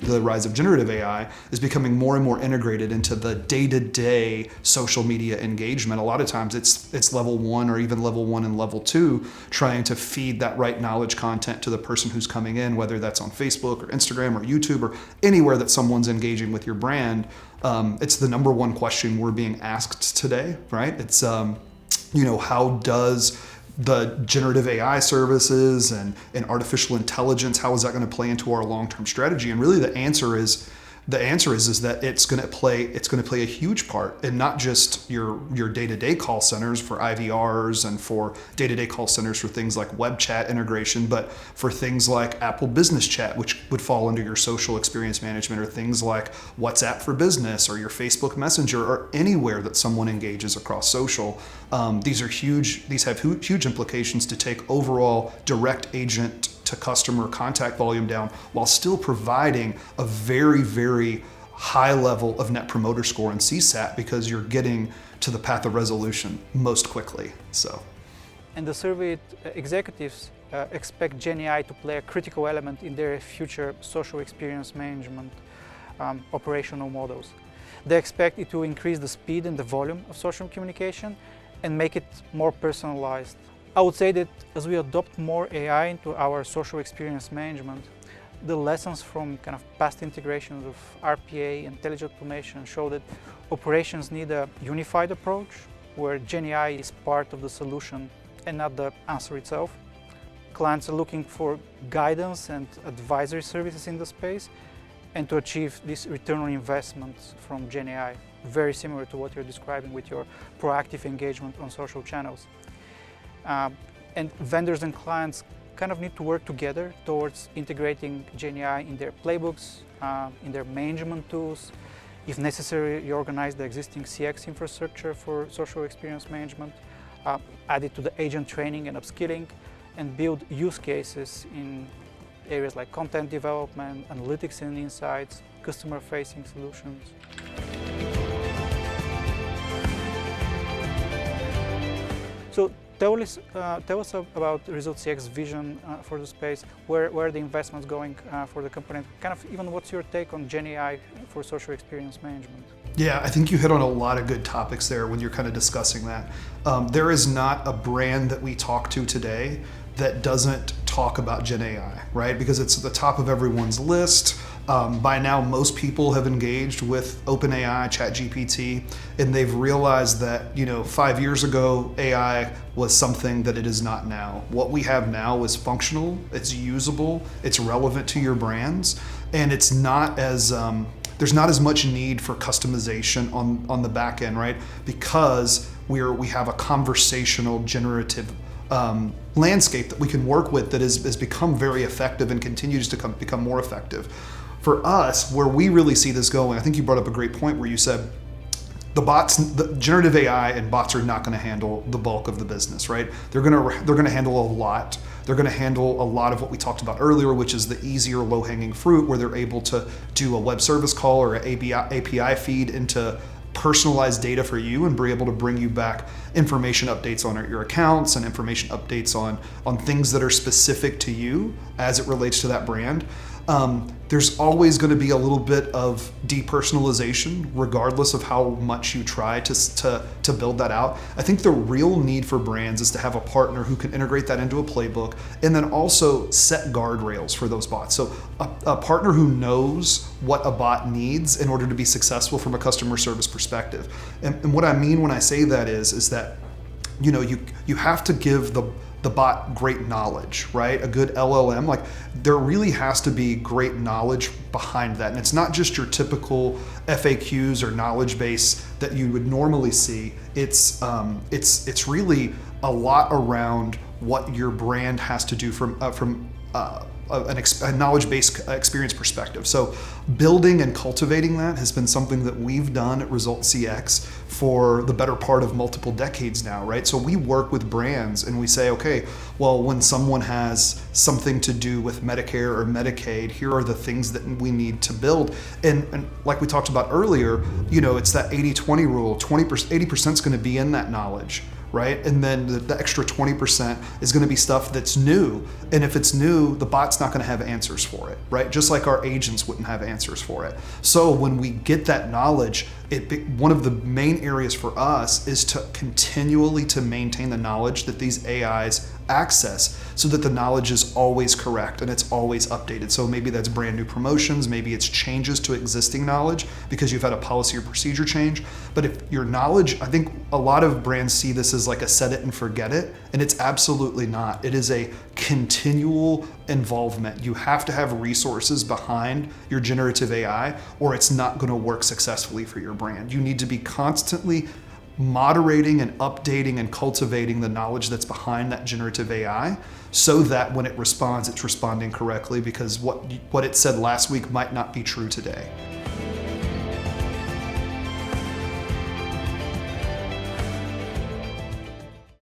the rise of generative AI is becoming more and more integrated into the day-to-day social media engagement. A lot of times it's level 1 or even level 1 and level 2 trying to feed that right knowledge content to the person who's coming in, whether that's on Facebook or Instagram or YouTube or anywhere that someone's engaging with your brand. It's the number one question we're being asked today, right? It's, how does the generative AI services and artificial intelligence, how is that going to play into our long-term strategy? And really the answer is that it's going to play a huge part in not just your day-to-day call centers for IVRs and for day-to-day call centers for things like web chat integration, but for things like Apple Business Chat, which would fall under your social experience management, or things like WhatsApp for Business or your Facebook Messenger, or anywhere that someone engages across social. These are huge. These have huge implications to take overall direct agent to customer contact volume down while still providing a very, very high level of net promoter score and CSAT, because you're getting to the path of resolution most quickly. And the surveyed executives expect GenAI to play a critical element in their future social experience management operational models. They expect it to increase the speed and the volume of social communication and make it more personalized. I would say that as we adopt more AI into our social experience management, the lessons from kind of past integrations of RPA and intelligent automation show that operations need a unified approach where GenAI is part of the solution and not the answer itself. Clients are looking for guidance and advisory services in the space, and to achieve this return on investments from GenAI, very similar to what you're describing with your proactive engagement on social channels. And vendors and clients kind of need to work together towards integrating GenAI in their playbooks, in their management tools. If necessary, reorganize the existing CX infrastructure for social experience management, add it to the agent training and upskilling, and build use cases in areas like content development, analytics and insights, customer-facing solutions. So tell us about ResultsCX vision for the space, where the investment's going for the company, kind of even what's your take on GenAI for social experience management? Yeah, I think you hit on a lot of good topics there when you're kind of discussing that. There is not a brand that we talk to today that doesn't talk about GenAI, right? Because it's at the top of everyone's list. By now, most people have engaged with OpenAI, ChatGPT, and they've realized that 5 years ago, AI was something that it is not now. What we have now is functional, it's usable, it's relevant to your brands, and it's not as there's not as much need for customization on the back end, right? Because we have a conversational, generative landscape that we can work with that has become very effective and continues to become more effective. For us, where we really see this going, I think you brought up a great point where you said the generative AI and bots are not going to handle the bulk of the business, right? They're going to handle a lot. They're going to handle a lot of what we talked about earlier, which is the easier low-hanging fruit, where they're able to do a web service call or an API feed into personalized data for you and be able to bring you back information updates on your accounts and information updates on things that are specific to you as it relates to that brand. There's always going to be a little bit of depersonalization, regardless of how much you try to build that out. I think the real need for brands is to have a partner who can integrate that into a playbook and then also set guardrails for those bots. So a partner who knows what a bot needs in order to be successful from a customer service perspective. And what I mean when I say that is that you have to give the bot great knowledge, right? A good LLM, like there really has to be great knowledge behind that. And it's not just your typical FAQs or knowledge base that you would normally see. It's really a lot around what your brand has to do from a knowledge-based experience perspective. So building and cultivating that has been something that we've done at ResultsCX for the better part of multiple decades now, right? So we work with brands and we say, okay, well, when someone has something to do with Medicare or Medicaid, here are the things that we need to build. And like we talked about earlier, it's that 80-20 rule. 80% is going to be in that knowledge, right? And then the extra 20% is going to be stuff that's new. And if it's new, the bot's not going to have answers for it, right? Just like our agents wouldn't have answers for it. So when we get that knowledge, one of the main areas for us is to continually to maintain the knowledge that these AIs access, so that the knowledge is always correct and it's always updated. So maybe that's brand new promotions, maybe it's changes to existing knowledge because you've had a policy or procedure change. But if your knowledge, I think a lot of brands see this as like a set it and forget it, and it's absolutely not. It is a continual involvement. You have to have resources behind your generative AI or it's not going to work successfully for your brand. You need to be constantly moderating and updating and cultivating the knowledge that's behind that generative AI, so that when it responds, it's responding correctly, because what it said last week might not be true today.